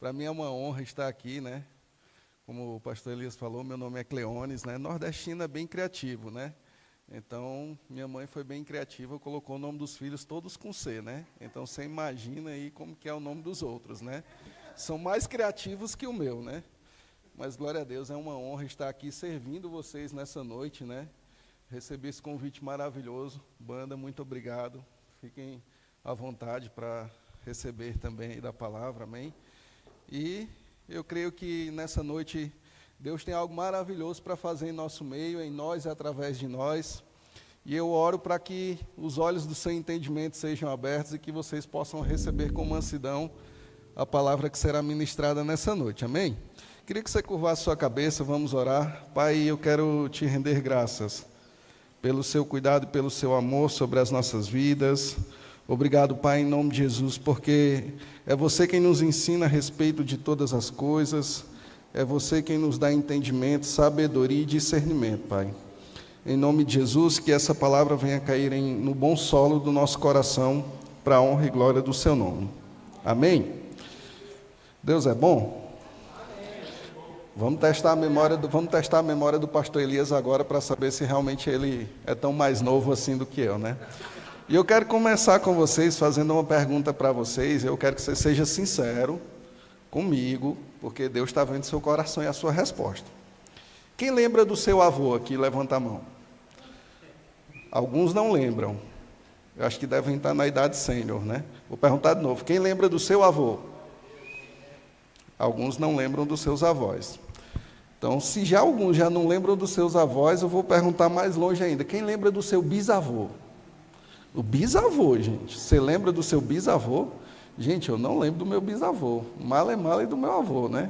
Para mim é uma honra estar aqui, né? Como o pastor Elias falou, meu nome é Cleones, né? Nordestino é bem criativo, né? Então, minha mãe foi bem criativa, colocou o nome dos filhos todos com C, né? Então, você imagina aí como que é o nome dos outros, né? São mais criativos que o meu, né? Mas, glória a Deus, é uma honra estar aqui servindo vocês nessa noite, né? Recebi esse convite maravilhoso. Banda, muito obrigado. Fiquem à vontade para receber também da palavra, amém? E eu creio que nessa noite Deus tem algo maravilhoso para fazer em nosso meio, em nós e através de nós. E eu oro para que os olhos do seu entendimento sejam abertos e que vocês possam receber com mansidão a palavra que será ministrada nessa noite, amém? Queria que você curvasse sua cabeça, vamos orar. Pai, eu quero te render graças pelo seu cuidado e pelo seu amor sobre as nossas vidas. Obrigado, Pai, em nome de Jesus, porque é você quem nos ensina a respeito de todas as coisas, é você quem nos dá entendimento, sabedoria e discernimento, Pai. Em nome de Jesus, que essa palavra venha cair no bom solo do nosso coração, para a honra e glória do seu nome. Amém? Deus é bom? Vamos testar a memória do pastor Elias agora, para saber se realmente ele é tão mais novo assim do que eu, né? E eu quero começar com vocês fazendo uma pergunta para vocês. Eu quero que você seja sincero comigo, porque Deus está vendo seu coração e a sua resposta. Quem lembra do seu avô aqui? Levanta a mão. Alguns não lembram. Eu acho que devem estar na idade sênior, né? Vou perguntar de novo. Quem lembra do seu avô? Alguns não lembram dos seus avós. Então, se já alguns já não lembram dos seus avós, eu vou perguntar mais longe ainda. Quem lembra do seu bisavô? O bisavô, gente. Você lembra do seu bisavô? Gente, eu não lembro do meu bisavô. Male do meu avô, né?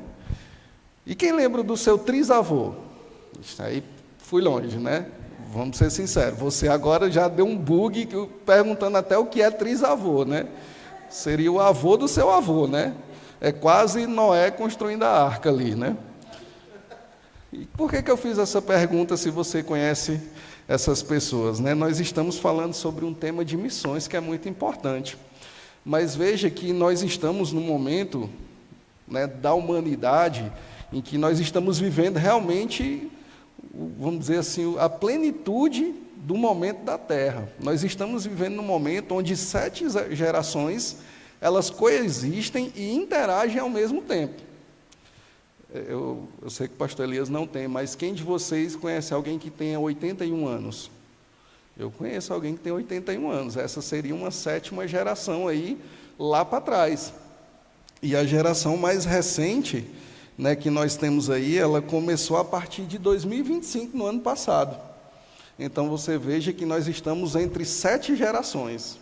E quem lembra do seu trisavô? Isso aí fui longe, né? Vamos ser sinceros. Você agora já deu um bug perguntando até o que é trisavô, né? Seria o avô do seu avô, né? É quase Noé construindo a arca ali, né? E por que eu fiz essa pergunta se você conhece essas pessoas, né? Nós estamos falando sobre um tema de missões que é muito importante. Mas veja que nós estamos num momento, né, da humanidade em que nós estamos vivendo realmente, vamos dizer assim, a plenitude do momento da Terra. Nós estamos vivendo num momento onde 7 gerações, elas coexistem e interagem ao mesmo tempo. Eu sei que o pastor Elias não tem, mas quem de vocês conhece alguém que tenha 81 anos? Eu conheço alguém que tem 81 anos. Essa seria uma 7ª geração aí, lá para trás. E a geração mais recente, né, que nós temos aí, ela começou a partir de 2025, no ano passado. Então, você veja que nós estamos entre 7 gerações,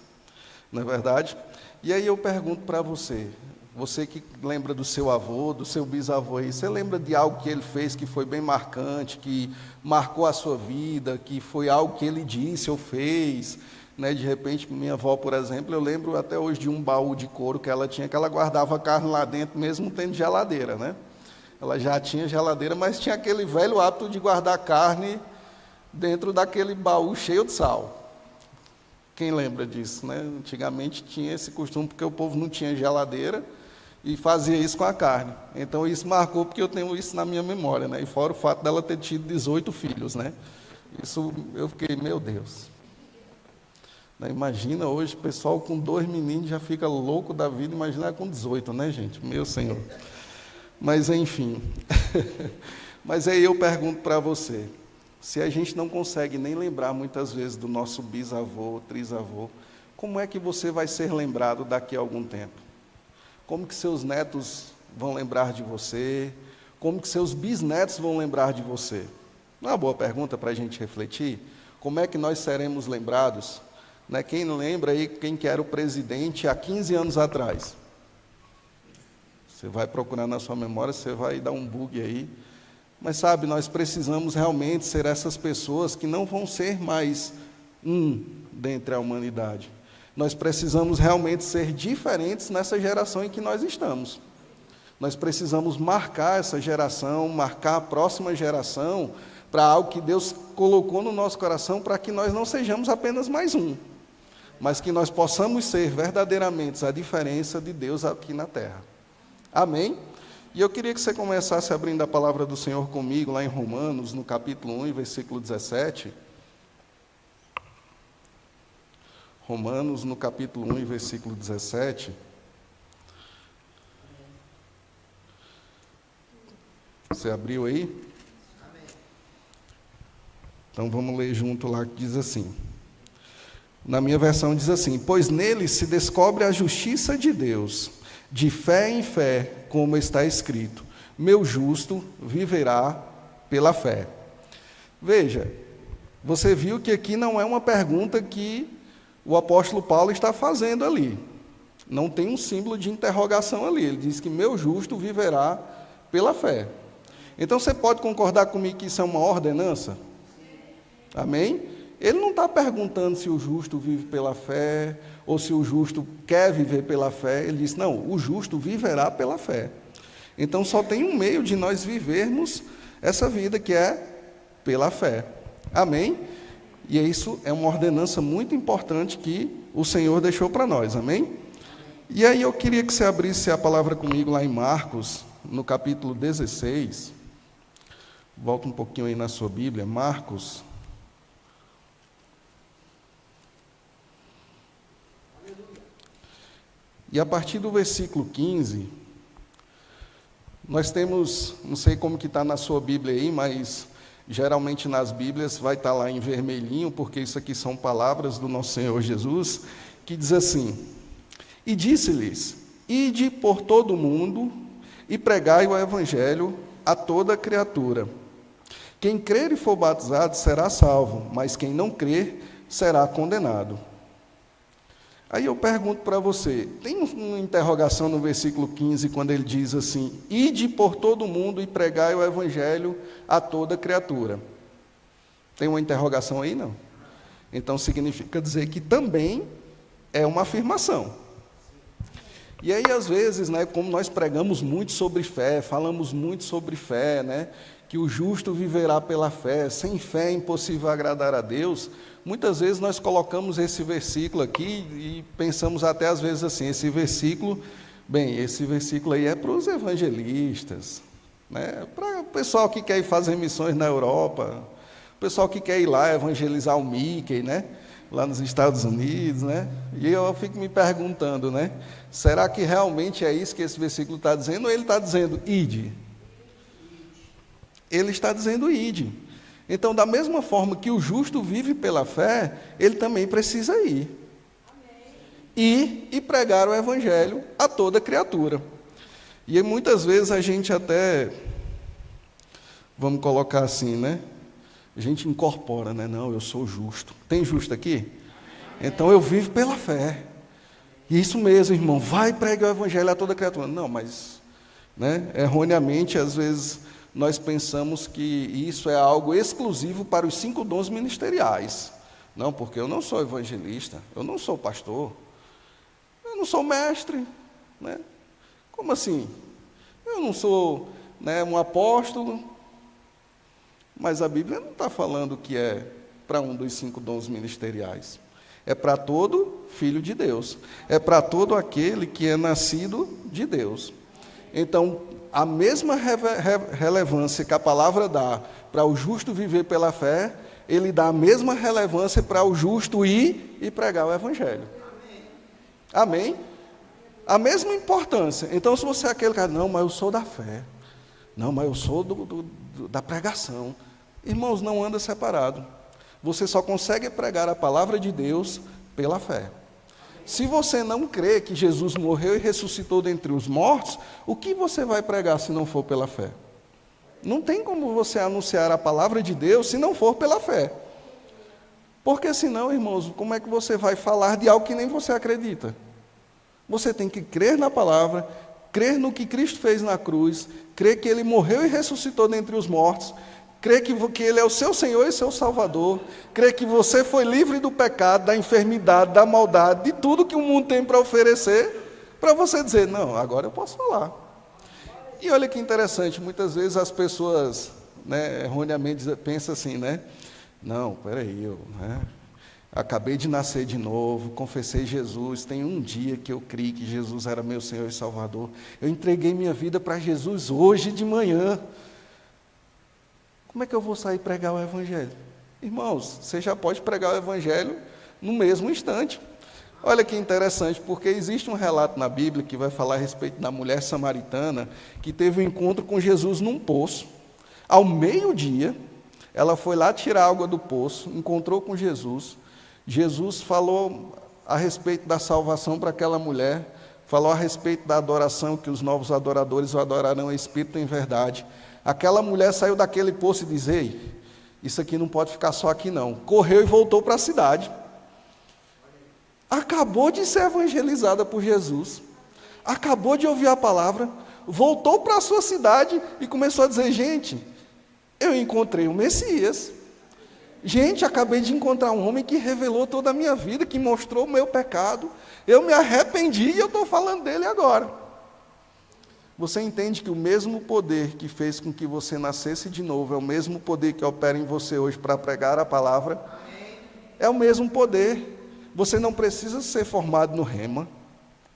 não é verdade? E aí eu pergunto para você, você que lembra do seu avô, do seu bisavô aí, você lembra de algo que ele fez que foi bem marcante, que marcou a sua vida, que foi algo que ele disse ou fez, né? De repente, minha avó, por exemplo, eu lembro até hoje de um baú de couro que ela tinha, que ela guardava carne lá dentro, mesmo tendo geladeira, né? Ela já tinha geladeira, mas tinha aquele velho hábito de guardar carne dentro daquele baú cheio de sal. Quem lembra disso, né? Antigamente tinha esse costume, porque o povo não tinha geladeira, e fazia isso com a carne. Então isso marcou, porque eu tenho isso na minha memória, né? E fora o fato dela ter tido 18 filhos, né? Isso eu fiquei, meu Deus. Imagina hoje, o pessoal com 2 meninos já fica louco da vida, imagina com 18, né, gente? Meu Senhor. Mas enfim. Mas aí eu pergunto para você, se a gente não consegue nem lembrar muitas vezes do nosso bisavô, trisavô, como é que você vai ser lembrado daqui a algum tempo? Como que seus netos vão lembrar de você? Como que seus bisnetos vão lembrar de você? Não é uma boa pergunta para a gente refletir? Como é que nós seremos lembrados? Né? Quem lembra aí quem que era o presidente há 15 anos atrás? Você vai procurar na sua memória, você vai dar um bug aí. Mas sabe, nós precisamos realmente ser essas pessoas que não vão ser mais dentre a humanidade. Nós precisamos realmente ser diferentes nessa geração em que nós estamos. Nós precisamos marcar essa geração, marcar a próxima geração, para algo que Deus colocou no nosso coração, para que nós não sejamos apenas mais um, mas que nós possamos ser verdadeiramente a diferença de Deus aqui na terra. Amém? E eu queria que você começasse abrindo a palavra do Senhor comigo, lá em Romanos, no capítulo 1, versículo 17. Romanos, no capítulo 1, versículo 17. Você abriu aí? Então vamos ler junto lá, que diz assim. Na minha versão diz assim: pois nele se descobre a justiça de Deus, de fé em fé, como está escrito, meu justo viverá pela fé. Veja, você viu que aqui não é uma pergunta que o apóstolo Paulo está fazendo ali. Não tem um símbolo de interrogação ali. Ele diz que meu justo viverá pela fé. Então você pode concordar comigo que isso é uma ordenança? Amém? Ele não está perguntando se o justo vive pela fé, ou se o justo quer viver pela fé. Ele diz, não, o justo viverá pela fé. Então só tem um meio de nós vivermos essa vida, que é pela fé. Amém? E isso é uma ordenança muito importante que o Senhor deixou para nós. Amém? E aí eu queria que você abrisse a palavra comigo lá em Marcos, no capítulo 16. Volta um pouquinho aí na sua Bíblia, Marcos. E a partir do versículo 15, nós temos, não sei como que está na sua Bíblia aí, mas geralmente nas Bíblias vai estar lá em vermelhinho, porque isso aqui são palavras do nosso Senhor Jesus, que diz assim: e disse-lhes, ide por todo o mundo e pregai o Evangelho a toda criatura. Quem crer e for batizado será salvo, mas quem não crer será condenado. Aí eu pergunto para você, tem uma interrogação no versículo 15, quando ele diz assim, ide por todo mundo e pregai o Evangelho a toda criatura. Tem uma interrogação aí, não? Então significa dizer que também é uma afirmação. E aí, às vezes, né, como nós pregamos muito sobre fé, falamos muito sobre fé, né, que o justo viverá pela fé, sem fé é impossível agradar a Deus, muitas vezes nós colocamos esse versículo aqui e pensamos até às vezes assim, esse versículo aí é para os evangelistas, né, para o pessoal que quer ir fazer missões na Europa, o pessoal que quer ir lá evangelizar o Mickey, né, lá nos Estados Unidos, né, e eu fico me perguntando, né, será que realmente é isso que esse versículo está dizendo, ou ele está dizendo, ide? Ele está dizendo, ide. Então, da mesma forma que o justo vive pela fé, ele também precisa ir. Ir e pregar o Evangelho a toda criatura. E muitas vezes a gente até, vamos colocar assim, né? A gente incorpora, né? Não, eu sou justo. Tem justo aqui? Então eu vivo pela fé. Isso mesmo, irmão, vai pregar o Evangelho a toda criatura. Não, mas, né, erroneamente, às vezes, nós pensamos que isso é algo exclusivo para os 5 dons ministeriais. Não, porque eu não sou evangelista, eu não sou pastor, eu não sou mestre. Né? Como assim? Eu não sou, né, um apóstolo. Mas a Bíblia não está falando que é para um dos 5 dons ministeriais. É para todo filho de Deus. É para todo aquele que é nascido de Deus. Então, a mesma relevância que a palavra dá para o justo viver pela fé, ele dá a mesma relevância para o justo ir e pregar o Evangelho. Amém? A mesma importância. Então, se você é aquele cara, não, mas eu sou da fé. Não, mas eu sou da pregação. Irmãos, não anda separado. Você só consegue pregar a palavra de Deus pela fé. Se você não crê que Jesus morreu e ressuscitou dentre os mortos, o que você vai pregar se não for pela fé? Não tem como você anunciar a palavra de Deus se não for pela fé. Porque senão, irmãos, como é que você vai falar de algo que nem você acredita? Você tem que crer na palavra, crer no que Cristo fez na cruz, crer que Ele morreu e ressuscitou dentre os mortos, crer que Ele é o seu Senhor e seu Salvador, crer que você foi livre do pecado, da enfermidade, da maldade, de tudo que o mundo tem para oferecer, para você dizer, não, agora eu posso falar. E olha que interessante, muitas vezes, vezes as pessoas, né, erroneamente pensam assim, né? Não, peraí, Acabei de nascer de novo, confessei Jesus, tem um dia que eu criei que Jesus era meu Senhor e Salvador. Eu entreguei minha vida para Jesus hoje de manhã. Como é que eu vou sair pregar o Evangelho? Irmãos, você já pode pregar o Evangelho no mesmo instante. Olha que interessante, porque existe um relato na Bíblia que vai falar a respeito da mulher samaritana que teve um encontro com Jesus num poço. Ao meio-dia, ela foi lá tirar água do poço, encontrou com Jesus. Jesus falou a respeito da salvação para aquela mulher, falou a respeito da adoração, que os novos adoradores o adorarão em espírito e em verdade. Aquela mulher saiu daquele poço e disse: ei, isso aqui não pode ficar só aqui não. Correu e voltou para a cidade. Acabou de ser evangelizada por Jesus, acabou de ouvir a palavra, voltou para a sua cidade e começou a dizer: gente, eu encontrei o Messias. Gente, acabei de encontrar um homem que revelou toda a minha vida, que mostrou o meu pecado. Eu me arrependi e eu estou falando dele agora. Você entende que o mesmo poder que fez com que você nascesse de novo é o mesmo poder que opera em você hoje para pregar a palavra? É o mesmo poder. Você não precisa ser formado no rema.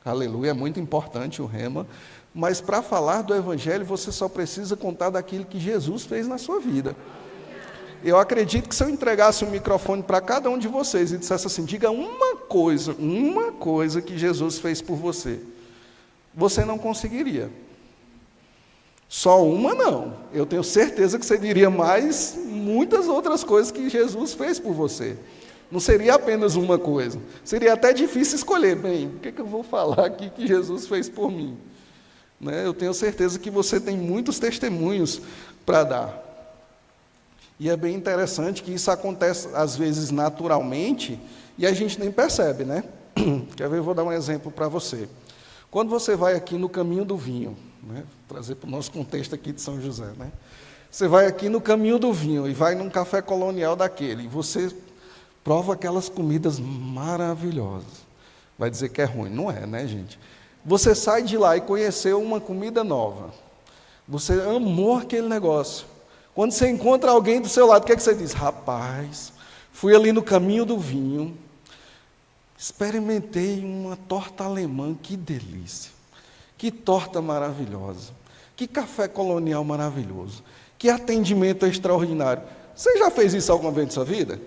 Aleluia, é muito importante o rema. Mas para falar do Evangelho, você só precisa contar daquilo que Jesus fez na sua vida. Eu acredito que se eu entregasse um microfone para cada um de vocês e dissesse assim: diga uma coisa que Jesus fez por você, você não conseguiria. Só uma não. Eu tenho certeza que você diria mais muitas outras coisas que Jesus fez por você. Não seria apenas uma coisa. Seria até difícil escolher. Bem, o que eu vou falar aqui que Jesus fez por mim? Né? Eu tenho certeza que você tem muitos testemunhos para dar. E é bem interessante que isso acontece, às vezes, naturalmente, e a gente nem percebe, né? Quer ver? Eu vou dar um exemplo para você. Quando você vai aqui no caminho do vinho, né? Vou trazer para o nosso contexto aqui de São José, né? Você vai aqui no caminho do vinho e vai num café colonial daquele, e você prova aquelas comidas maravilhosas. Vai dizer que é ruim. Não é, né, gente? Você sai de lá e conheceu uma comida nova. Você amou aquele negócio. Quando você encontra alguém do seu lado, o que é que você diz? Rapaz, fui ali no caminho do vinho, experimentei uma torta alemã, que delícia. Que torta maravilhosa. Que café colonial maravilhoso. Que atendimento extraordinário. Você já fez isso alguma vez na sua vida?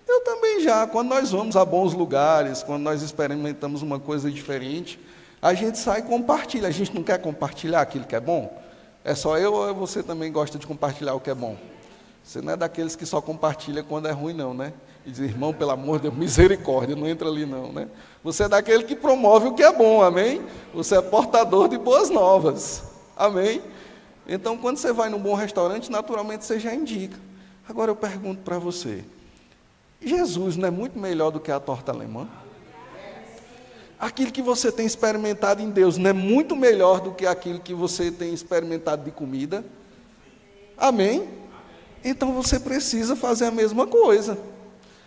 Eu também já. Quando nós vamos a bons lugares, quando nós experimentamos uma coisa diferente, a gente sai e compartilha. A gente não quer compartilhar aquilo que é bom? É só eu ou você também gosta de compartilhar o que é bom? Você não é daqueles que só compartilha quando é ruim, não, né? E diz: irmão, pelo amor de Deus, misericórdia, não entra ali não, né? Você é daquele que promove o que é bom, amém? Você é portador de boas novas, amém? Então, quando você vai num bom restaurante, naturalmente você já indica. Agora eu pergunto para você: Jesus não é muito melhor do que a torta alemã? Aquilo que você tem experimentado em Deus não é muito melhor do que aquilo que você tem experimentado de comida? Amém? Então você precisa fazer a mesma coisa.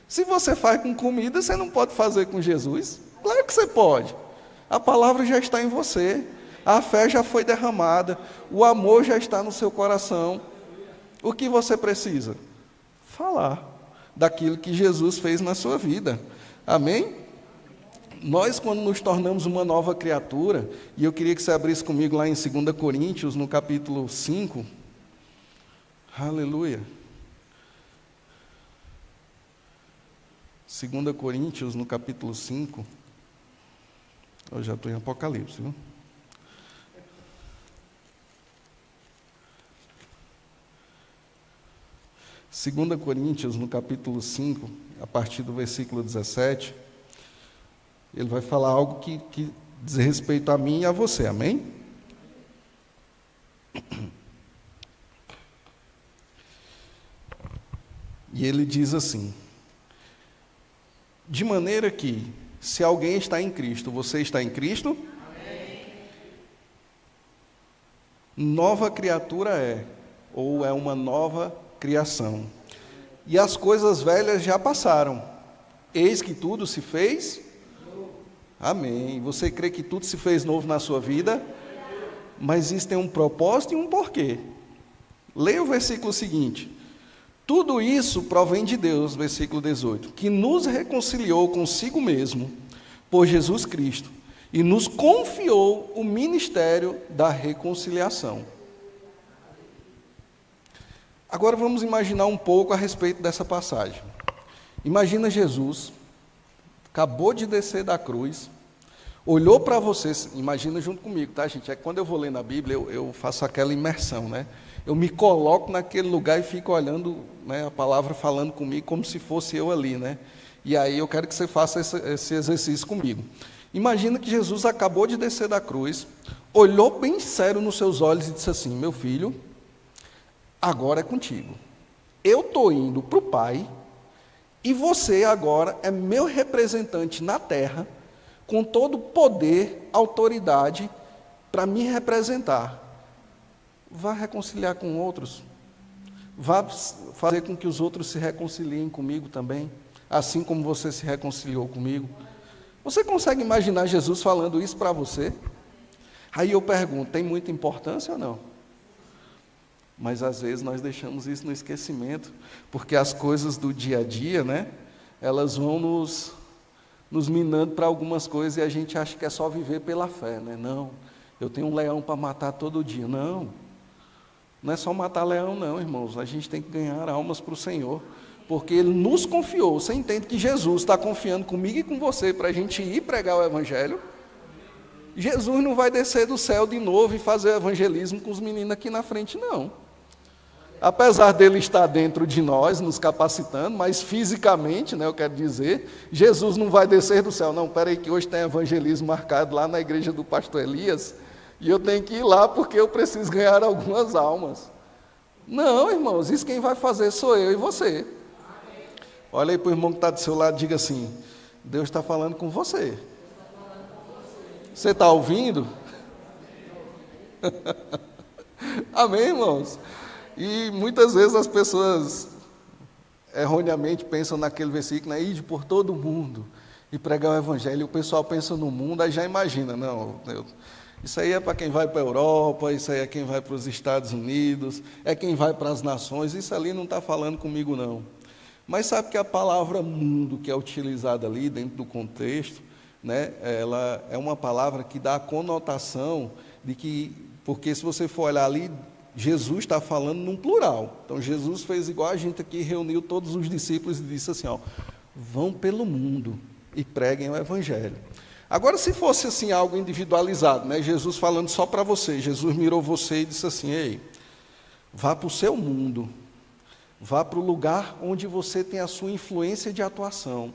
Se você faz com comida, você não pode fazer com Jesus? Claro que você pode. A palavra já está em você. A fé já foi derramada. O amor já está no seu coração. O que você precisa? Falar daquilo que Jesus fez na sua vida. Amém? Nós, quando nos tornamos uma nova criatura, e eu queria que você abrisse comigo lá em 2 Coríntios, no capítulo 5. Aleluia. 2 Coríntios, no capítulo 5. Eu já estou em Apocalipse, viu? Segunda Coríntios, no capítulo 5, a partir do versículo 17, ele vai falar algo que diz respeito a mim e a você, amém? E ele diz assim: de maneira que, se alguém está em Cristo, você está em Cristo? Amém. Nova criatura é, ou é uma nova criação. E as coisas velhas já passaram. Eis que tudo se fez. Amém. Você crê que tudo se fez novo na sua vida? Mas isso tem um propósito e um porquê. Leia o versículo seguinte. Tudo isso provém de Deus, versículo 18, que nos reconciliou consigo mesmo por Jesus Cristo e nos confiou o ministério da reconciliação. Agora vamos imaginar um pouco a respeito dessa passagem. Imagina Jesus, acabou de descer da cruz, olhou para você, imagina junto comigo, tá, gente? É que quando eu vou ler na Bíblia, eu faço aquela imersão, né? Eu me coloco naquele lugar e fico olhando, né, a palavra falando comigo como se fosse eu ali, né? E aí eu quero que você faça esse exercício comigo. Imagina que Jesus acabou de descer da cruz, olhou bem sério nos seus olhos e disse assim: meu filho, agora é contigo. Eu estou indo para o Pai e você agora é meu representante na terra, com todo o poder, autoridade para me representar. Vá reconciliar com outros. Vá fazer com que os outros se reconciliem comigo também, assim como você se reconciliou comigo. Você consegue imaginar Jesus falando isso para você? Aí eu pergunto, tem muita importância ou não? Mas às vezes nós deixamos isso no esquecimento, porque as coisas do dia a dia, né, elas vão nos minando para algumas coisas e a gente acha que é só viver pela fé, né? Não, eu tenho um leão para matar todo dia. Não é só matar leão não, irmãos, a gente tem que ganhar almas para o Senhor, porque Ele nos confiou. Você entende que Jesus está confiando comigo e com você para a gente ir pregar o Evangelho? Jesus não vai descer do céu de novo e fazer evangelismo com os meninos aqui na frente, não. Apesar dele estar dentro de nós, nos capacitando, mas fisicamente, né, eu quero dizer, Jesus não vai descer do céu. Não, espera aí que hoje tem evangelismo marcado lá na igreja do pastor Elias, e eu tenho que ir lá porque eu preciso ganhar algumas almas. Não, irmãos, isso quem vai fazer sou eu e você. Olha aí para o irmão que está do seu lado e diga assim: Deus está falando com você. Você está ouvindo? Amém, irmãos? E muitas vezes as pessoas erroneamente pensam naquele versículo, né? Ide por todo o mundo e pregar o evangelho. E o pessoal pensa no mundo, aí já imagina, não, isso aí é para quem vai para a Europa, isso aí é quem vai para os Estados Unidos, é quem vai para as nações, isso ali não está falando comigo não. Mas sabe que a palavra mundo que é utilizada ali dentro do contexto, né, ela é uma palavra que dá a conotação de que, porque se você for olhar ali, Jesus está falando num plural. Então Jesus fez igual a gente aqui, reuniu todos os discípulos e disse assim, ó, vão pelo mundo e preguem o evangelho. Agora, se fosse assim algo individualizado, né, Jesus falando só para você, Jesus mirou você e disse assim: ei, vá para o seu mundo, vá para o lugar onde você tem a sua influência de atuação,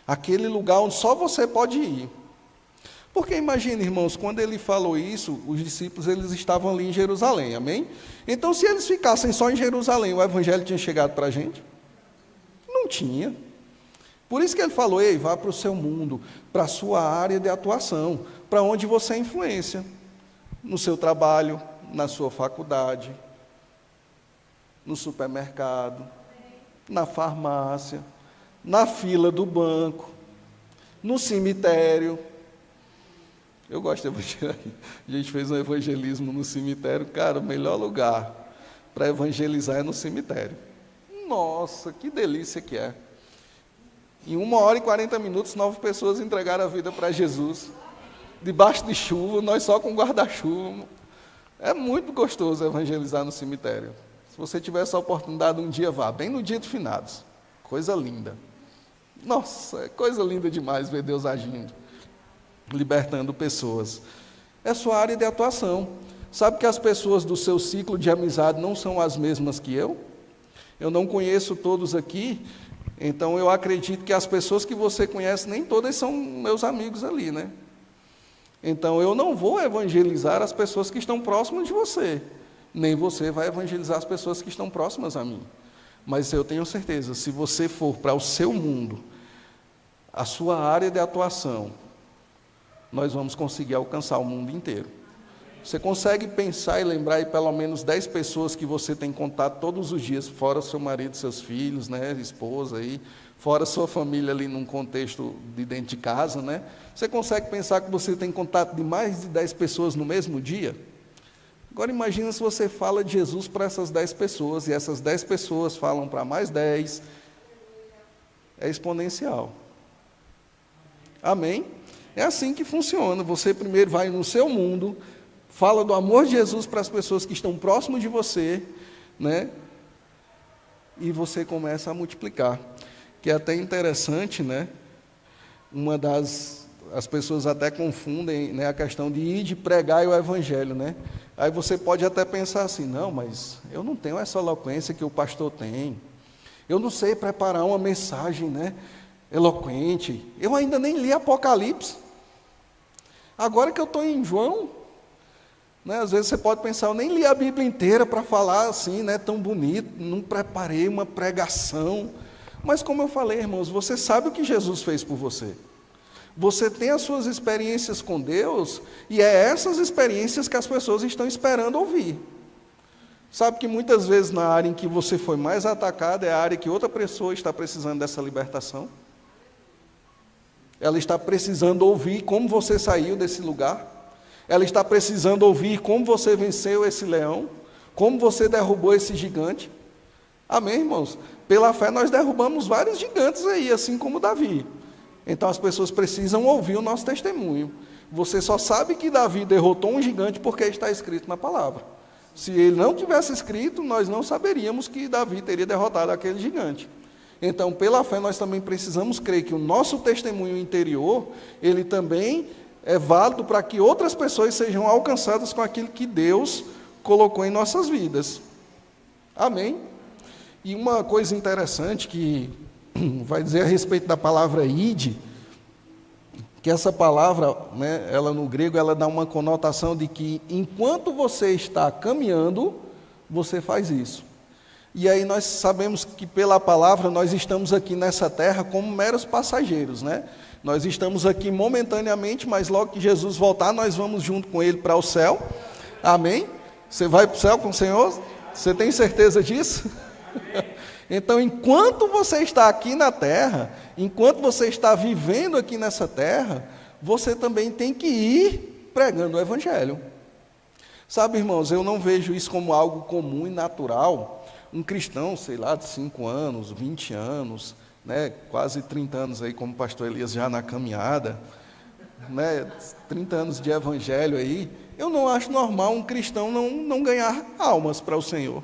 aquele lugar onde só você pode ir. Porque imagine, irmãos, quando ele falou isso, os discípulos eles estavam ali em Jerusalém, amém? Então, se eles ficassem só em Jerusalém, o evangelho tinha chegado para a gente? Não tinha. Por isso que ele falou: ei, vá para o seu mundo, para a sua área de atuação, para onde você é influência, no seu trabalho, na sua faculdade, no supermercado, na farmácia, na fila do banco, no cemitério. Eu gosto de evangelizar. A gente fez um evangelismo no cemitério. Cara, o melhor lugar para evangelizar é no cemitério. Nossa, que delícia que é. Em 1h40, 9 pessoas entregaram a vida para Jesus. Debaixo de chuva, nós só com guarda-chuva. É muito gostoso evangelizar no cemitério. Se você tiver essa oportunidade, um dia vá, bem no dia de finados. Coisa linda. Nossa, é coisa linda demais ver Deus agindo, libertando pessoas. É sua área de atuação. Sabe que as pessoas do seu ciclo de amizade não são as mesmas que eu? Eu não conheço todos aqui, então eu acredito que as pessoas que você conhece, nem todas são meus amigos ali, né? Então eu não vou evangelizar as pessoas que estão próximas de você, nem você vai evangelizar as pessoas que estão próximas a mim. Mas eu tenho certeza, se você for para o seu mundo, a sua área de atuação, nós vamos conseguir alcançar o mundo inteiro. Você consegue pensar e lembrar aí pelo menos 10 pessoas que você tem contato todos os dias, fora seu marido, seus filhos, né, esposa aí, fora sua família ali num contexto de dentro de casa, né? Você consegue pensar que você tem contato de mais de 10 pessoas no mesmo dia? Agora imagina se você fala de Jesus para essas 10 pessoas, e essas 10 pessoas falam para mais 10. É exponencial. Amém? É assim que funciona. Você primeiro vai no seu mundo, fala do amor de Jesus para as pessoas que estão próximo de você, né? E você começa a multiplicar. Que é até interessante, né? As pessoas até confundem, né, a questão de ir de pregar o evangelho, né? Aí você pode até pensar assim, não, mas eu não tenho essa eloquência que o pastor tem. Eu não sei preparar uma mensagem, né, eloquente. Eu ainda nem li Apocalipse. Agora que eu estou em João, né, às vezes você pode pensar, eu nem li a Bíblia inteira para falar assim, né, tão bonito, não preparei uma pregação. Mas como eu falei, irmãos, você sabe o que Jesus fez por você. Você tem as suas experiências com Deus, e é essas experiências que as pessoas estão esperando ouvir. Sabe que muitas vezes na área em que você foi mais atacado é a área que outra pessoa está precisando dessa libertação? Ela está precisando ouvir como você saiu desse lugar. Ela está precisando ouvir como você venceu esse leão, como você derrubou esse gigante. Amém, irmãos? Pela fé nós derrubamos vários gigantes aí, assim como Davi. Então as pessoas precisam ouvir o nosso testemunho. Você só sabe que Davi derrotou um gigante porque está escrito na palavra. Se ele não tivesse escrito, nós não saberíamos que Davi teria derrotado aquele gigante. Então, pela fé, nós também precisamos crer que o nosso testemunho interior, ele também é válido para que outras pessoas sejam alcançadas com aquilo que Deus colocou em nossas vidas. Amém? E uma coisa interessante que vai dizer a respeito da palavra ide, que essa palavra, né, ela no grego, ela dá uma conotação de que enquanto você está caminhando, você faz isso. E aí nós sabemos que pela palavra nós estamos aqui nessa terra como meros passageiros, né? Nós estamos aqui momentaneamente, mas logo que Jesus voltar, nós vamos junto com Ele para o céu. Amém? Você vai para o céu com o Senhor? Você tem certeza disso? Então, enquanto você está aqui na terra, enquanto você está vivendo aqui nessa terra, você também tem que ir pregando o Evangelho. Sabe, irmãos, eu não vejo isso como algo comum e natural. Um cristão, sei lá, de 5 anos, 20 anos, né, quase 30 anos aí, como o pastor Elias já na caminhada, né, 30 anos de Evangelho aí, eu não acho normal um cristão não ganhar almas para o Senhor.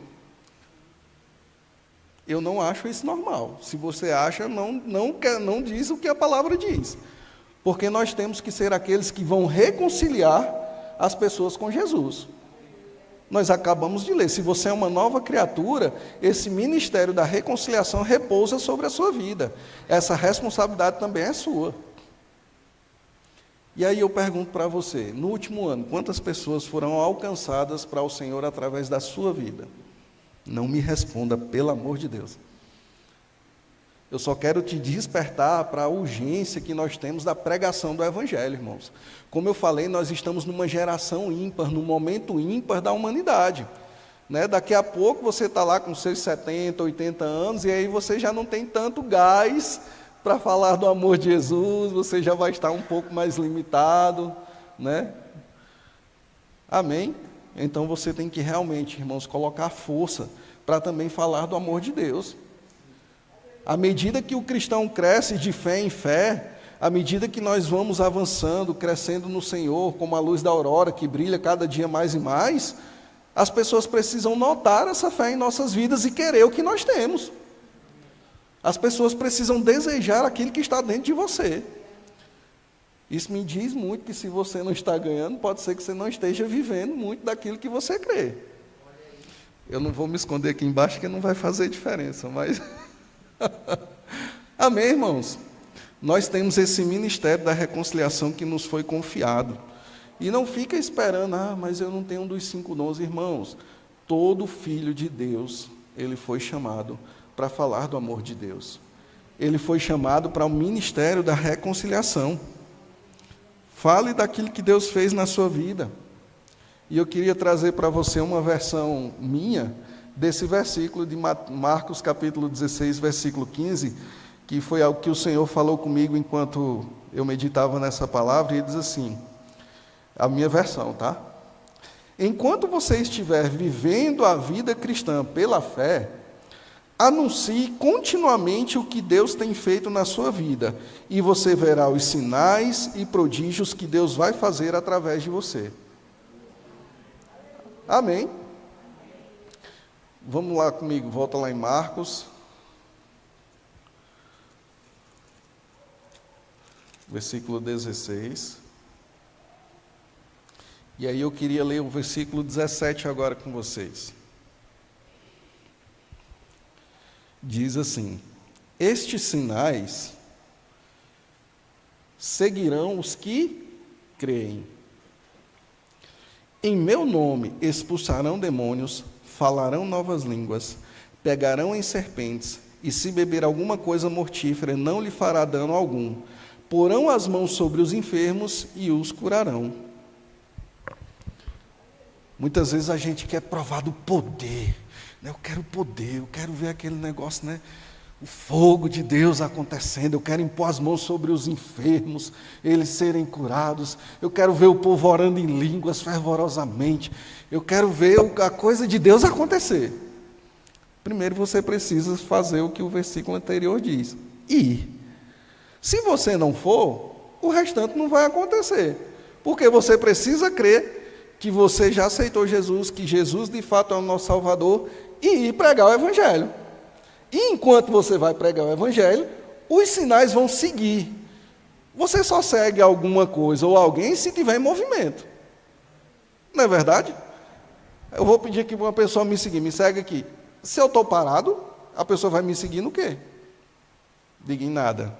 Eu não acho isso normal. Se você acha, não diz o que a palavra diz. Porque nós temos que ser aqueles que vão reconciliar as pessoas com Jesus. Nós acabamos de ler, se você é uma nova criatura, esse ministério da reconciliação repousa sobre a sua vida. Essa responsabilidade também é sua. E aí eu pergunto para você, no último ano, quantas pessoas foram alcançadas para o Senhor através da sua vida? Não me responda, pelo amor de Deus. Eu só quero te despertar para a urgência que nós temos da pregação do Evangelho, irmãos. Como eu falei, nós estamos numa geração ímpar, num momento ímpar da humanidade. Né? Daqui a pouco você está lá com seus 70, 80 anos, e aí você já não tem tanto gás para falar do amor de Jesus, você já vai estar um pouco mais limitado. Né? Amém? Então você tem que realmente, irmãos, colocar força para também falar do amor de Deus. À medida que o cristão cresce de fé em fé, à medida que nós vamos avançando, crescendo no Senhor, como a luz da aurora que brilha cada dia mais e mais, as pessoas precisam notar essa fé em nossas vidas e querer o que nós temos. As pessoas precisam desejar aquilo que está dentro de você. Isso me diz muito que se você não está ganhando, pode ser que você não esteja vivendo muito daquilo que você crê. Eu não vou me esconder aqui embaixo, que não vai fazer diferença, mas... Amém, irmãos? Nós temos esse ministério da reconciliação que nos foi confiado. E não fica esperando, mas eu não tenho um dos 5 dons, irmãos. Todo filho de Deus, ele foi chamado para falar do amor de Deus. Ele foi chamado para o ministério da reconciliação. Fale daquilo que Deus fez na sua vida. E eu queria trazer para você uma versão minha desse versículo de Marcos capítulo 16, versículo 15, que foi algo que o Senhor falou comigo enquanto eu meditava nessa palavra, e ele diz assim, a minha versão, tá? Enquanto você estiver vivendo a vida cristã pela fé, anuncie continuamente o que Deus tem feito na sua vida, e você verá os sinais e prodígios que Deus vai fazer através de você. Amém? Vamos lá comigo, volta lá em Marcos. Versículo 16. E aí eu queria ler o versículo 17 agora com vocês. Diz assim: estes sinais seguirão os que creem. Em meu nome expulsarão demônios, falarão novas línguas, pegarão em serpentes, e se beber alguma coisa mortífera, não lhe fará dano algum. Porão as mãos sobre os enfermos e os curarão. Muitas vezes a gente quer provar do poder, né? Eu quero poder, eu quero ver aquele negócio, né? O fogo de Deus acontecendo, eu quero impor as mãos sobre os enfermos, eles serem curados, eu quero ver o povo orando em línguas fervorosamente, eu quero ver a coisa de Deus acontecer. Primeiro você precisa fazer o que o versículo anterior diz, ir. Se você não for, o restante não vai acontecer, porque você precisa crer que você já aceitou Jesus, que Jesus de fato é o nosso Salvador, e ir pregar o Evangelho. E enquanto você vai pregar o Evangelho, os sinais vão seguir. Você só segue alguma coisa ou alguém se tiver em movimento. Não é verdade? Eu vou pedir aqui para uma pessoa me seguir, me segue aqui. Se eu estou parado, a pessoa vai me seguir no quê? Diga em nada.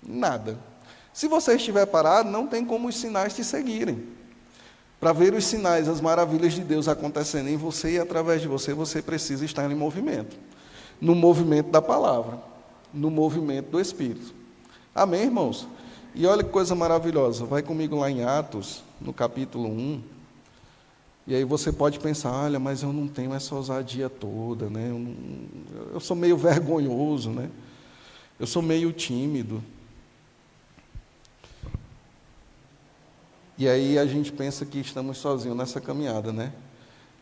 Nada. Se você estiver parado, não tem como os sinais te seguirem. Para ver os sinais, as maravilhas de Deus acontecendo em você e através de você, você precisa estar em movimento. No movimento da palavra, no movimento do Espírito. Amém, irmãos? E olha que coisa maravilhosa. Vai comigo lá em Atos, no capítulo 1. E aí você pode pensar, olha, mas eu não tenho essa ousadia toda, né? Eu sou meio vergonhoso, né? Eu sou meio tímido. E aí a gente pensa que estamos sozinhos nessa caminhada, né?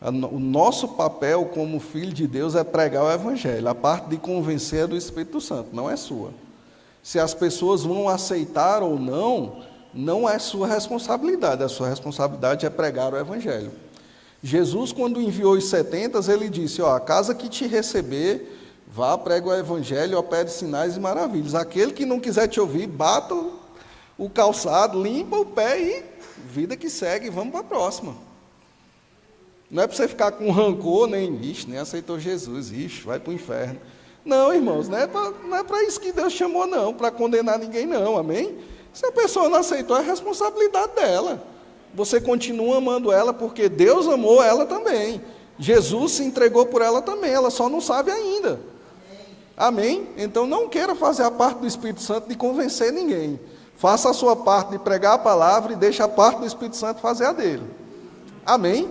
O nosso papel como filho de Deus é pregar o Evangelho. A parte de convencer é do Espírito Santo, não é sua. Se as pessoas vão aceitar ou não, não é sua responsabilidade. A sua responsabilidade é pregar o Evangelho. Jesus, quando enviou os 70, ele disse, a casa que te receber, vá, prega o Evangelho, opere sinais e maravilhas. Aquele que não quiser te ouvir, bata o calçado, limpa o pé e vida que segue, vamos para a próxima. Não é para você ficar com rancor, nem aceitou Jesus, vai para o inferno. Não, irmãos, não é para isso que Deus chamou, não, para condenar ninguém, não, amém? Se a pessoa não aceitou, é responsabilidade dela. Você continua amando ela, porque Deus amou ela também. Jesus se entregou por ela também, ela só não sabe ainda. Amém? Então não queira fazer a parte do Espírito Santo de convencer ninguém. Faça a sua parte de pregar a palavra e deixe a parte do Espírito Santo fazer a dele. Amém?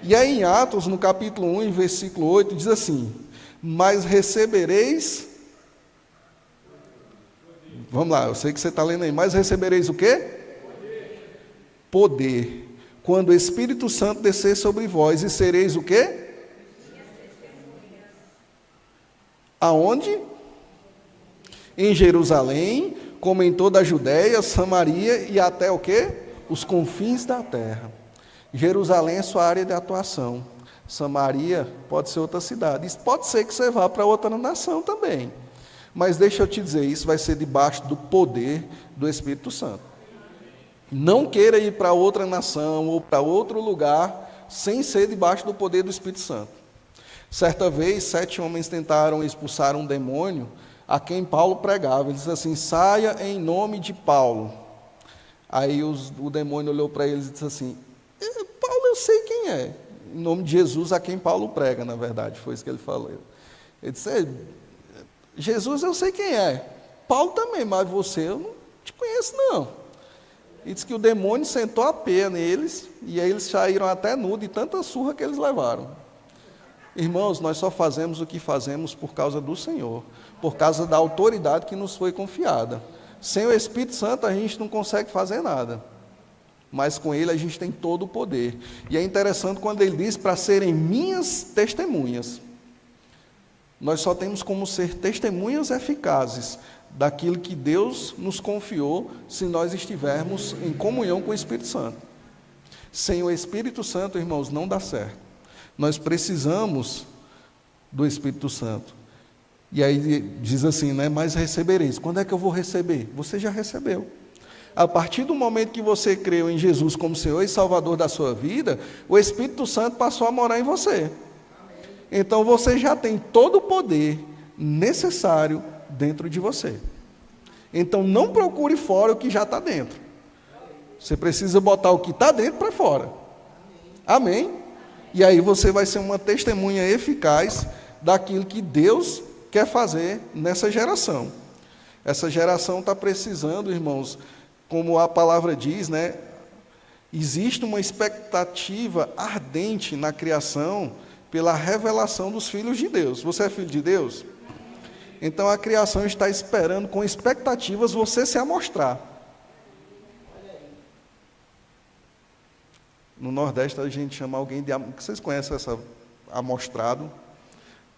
E aí em Atos, no capítulo 1, em versículo 8, diz assim, mas recebereis... Vamos lá, eu sei que você está lendo aí. Mas recebereis o quê? Poder. Quando o Espírito Santo descer sobre vós, e sereis o quê? Aonde? Em Jerusalém, como em toda a Judéia, Samaria e até o quê? Os confins da terra. Jerusalém é sua área de atuação. Samaria pode ser outra cidade. Isso pode ser que você vá para outra nação também. Mas deixa eu te dizer, isso vai ser debaixo do poder do Espírito Santo. Não queira ir para outra nação ou para outro lugar sem ser debaixo do poder do Espírito Santo. Certa vez, 7 homens tentaram expulsar um demônio a quem Paulo pregava. Ele disse assim, saia em nome de Paulo. Aí o demônio olhou para eles e disse assim, Paulo eu sei quem é. Em nome de Jesus a quem Paulo prega, na verdade, foi isso que ele falou. Ele disse, Jesus eu sei quem é. Paulo também, mas você eu não te conheço não. E disse que o demônio sentou a pé neles, e aí eles saíram até nu de tanta surra que eles levaram. Irmãos, nós só fazemos o que fazemos por causa do Senhor, por causa da autoridade que nos foi confiada. Sem o Espírito Santo a gente não consegue fazer nada. mas com ele a gente tem todo o poder. E é interessante quando ele diz para serem minhas testemunhas. Nós só temos como ser testemunhas eficazes daquilo que Deus nos confiou se nós estivermos em comunhão com o Espírito Santo. Sem o Espírito Santo, irmãos, não dá certo. Nós precisamos do Espírito Santo. E aí diz assim, né? Mas recebereis. Quando é que eu vou receber? Você já recebeu. A partir do momento que você creu em Jesus como Senhor e Salvador da sua vida, o Espírito Santo passou a morar em você. Então você já tem todo o poder necessário dentro de você. Então não procure fora o que já está dentro. Você precisa botar o que está dentro para fora. Amém? E aí você vai ser uma testemunha eficaz daquilo que Deus quer fazer nessa geração. Essa geração está precisando, irmãos, como a palavra diz, né? Existe uma expectativa ardente na criação pela revelação dos filhos de Deus. Você é filho de Deus? Então a criação está esperando com expectativas você se amostrar. No Nordeste a gente chama alguém de... Vocês conhecem essa amostrado?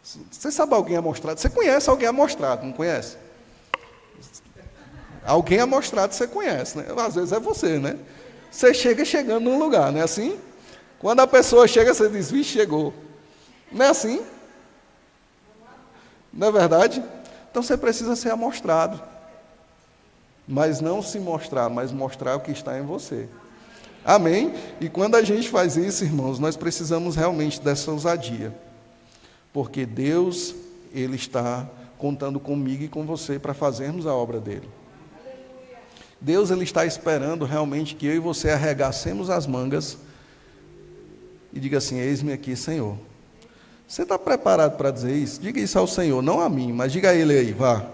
Você sabe alguém amostrado? Você conhece alguém amostrado, não conhece? Alguém amostrado você conhece, né? Às vezes é você, né? Você chegando num lugar, não é assim? Quando a pessoa chega, você diz, vixe, chegou. Não é assim? Não é verdade? Então você precisa ser amostrado. Mas não se mostrar, mas mostrar o que está em você. Amém? E quando a gente faz isso, irmãos, nós precisamos realmente dessa ousadia. Porque Deus, Ele está contando comigo e com você para fazermos a obra dEle. Deus, Ele está esperando realmente que eu e você arregacemos as mangas e diga assim, eis-me aqui, Senhor. Você está preparado para dizer isso? Diga isso ao Senhor, não a mim, mas diga a Ele aí, vá.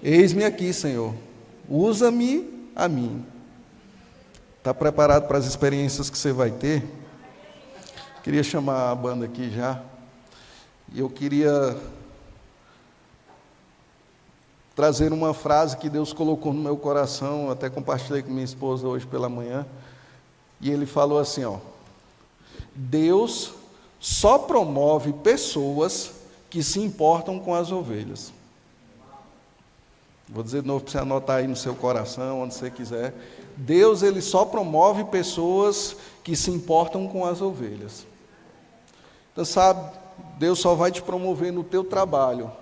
Eis-me aqui, Senhor. Usa-me a mim. Está preparado para as experiências que você vai ter? Queria chamar a banda aqui já. E eu queria trazer uma frase que Deus colocou no meu coração, até compartilhei com minha esposa hoje pela manhã, e ele falou assim, ó, Deus só promove pessoas que se importam com as ovelhas. Vou dizer de novo para você anotar aí no seu coração, onde você quiser. Deus, Ele só promove pessoas que se importam com as ovelhas. Então, sabe, Deus só vai te promover no teu trabalho,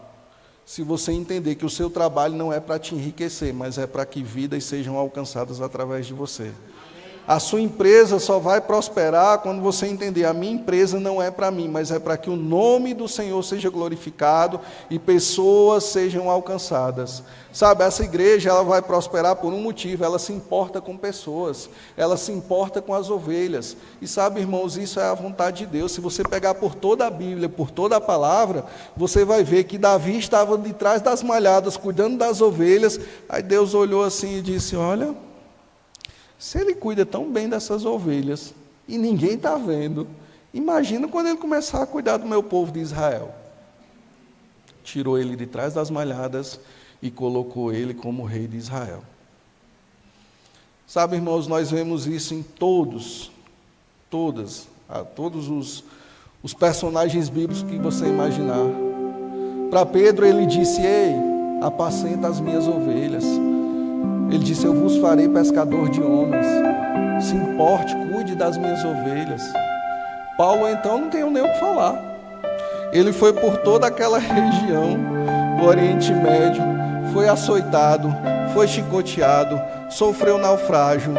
se você entender que o seu trabalho não é para te enriquecer, mas é para que vidas sejam alcançadas através de você. A sua empresa só vai prosperar quando você entender, a minha empresa não é para mim, mas é para que o nome do Senhor seja glorificado e pessoas sejam alcançadas. Sabe, essa igreja ela vai prosperar por um motivo, ela se importa com pessoas, ela se importa com as ovelhas. E sabe, irmãos, isso é a vontade de Deus. Se você pegar por toda a Bíblia, por toda a palavra, você vai ver que Davi estava de trás das malhadas, cuidando das ovelhas. Aí Deus olhou assim e disse, olha, se ele cuida tão bem dessas ovelhas e ninguém está vendo, imagina quando ele começar a cuidar do meu povo de Israel. Tirou ele de trás das malhadas e colocou ele como rei de Israel. Sabe, irmãos, nós vemos isso em todos os personagens bíblicos que você imaginar. Para Pedro ele disse, ei, apacenta as minhas ovelhas. Ele disse, eu vos farei pescador de homens. Se importe, cuide das minhas ovelhas. Paulo, então, não tem nem o que falar. Ele foi por toda aquela região do Oriente Médio, foi açoitado, foi chicoteado, sofreu naufrágio,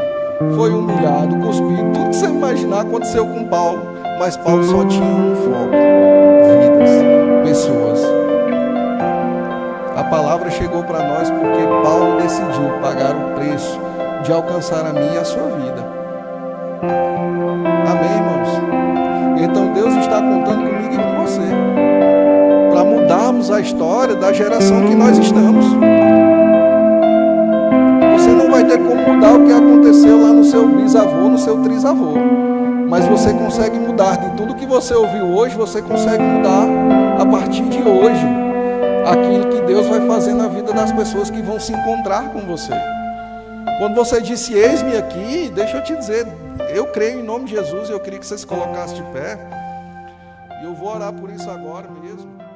foi humilhado, cuspido. Tudo que você imaginar aconteceu com Paulo, mas Paulo só tinha um foco: vidas, pessoas. A palavra chegou para nós porque Paulo decidiu pagar o preço de alcançar a minha e a sua vida. Amém, irmãos? Então Deus está contando comigo e com você para mudarmos a história da geração que nós estamos. Você não vai ter como mudar o que aconteceu lá no seu bisavô, no seu trisavô, mas você consegue mudar de tudo que você ouviu hoje. Você consegue mudar a partir de hoje aquilo que Deus vai fazer na vida das pessoas que vão se encontrar com você. Quando você disse, eis-me aqui, deixa eu te dizer, eu creio em nome de Jesus, e eu queria que você se colocasse de pé, e eu vou orar por isso agora mesmo.